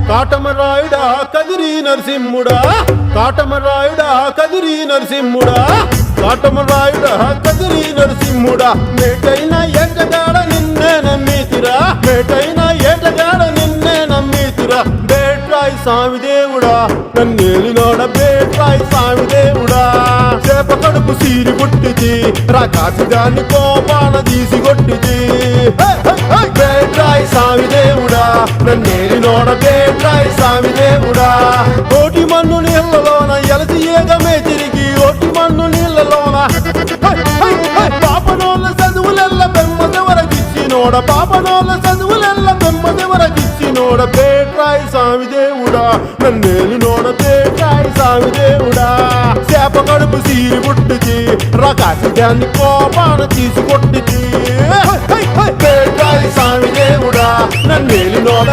కాటమరాయుడా కదిరి నరసింహుడా కాటమరాయుడా కదిరి నరసింహుడా కాటమరాయుడా కదిరి నరసింహుడా మేటైన ఏటగాడ నిన్నే నమ్మితిరా మేటైన ఏటగాడ నిన్నే నమ్మితిరా బేట్రాయి స్వామి దేవుడా నన్నేలినోడ బేట్రాయి స్వామి దేవుడా చేప కడుపు సీరి పుట్టిచి రాకాసిగాన్ని కోపాన తీసి కొట్టిచి బేట్రాయి స్వామి దేవుడా నన్నేలినోడ బేట్రాయి స్వామి దేవుడా కోటి మన్ను నీళ్ళలోన ఎలసి ఏగమే తిరిగి ఓటి మన్ను నీళ్ళలోన పాపనోళ్ళ చదువులెల్ల బెమ్మదెవరకిచ్చినోడ పాపనోళ్ళ చదువులెల్ల బెమ్మదెవరకిచ్చినోడ బేట్రాయి స్వామి దేవుడా నన్నేలినోడ బేట్రాయి స్వామి దేవుడా చేప కడుపు సీరి పుట్టిచి రకాసిగాన్ని కోపాన తీసి కొట్టిచి బేట్రాయి స్వామి దేవుడా నన్నేలినోడ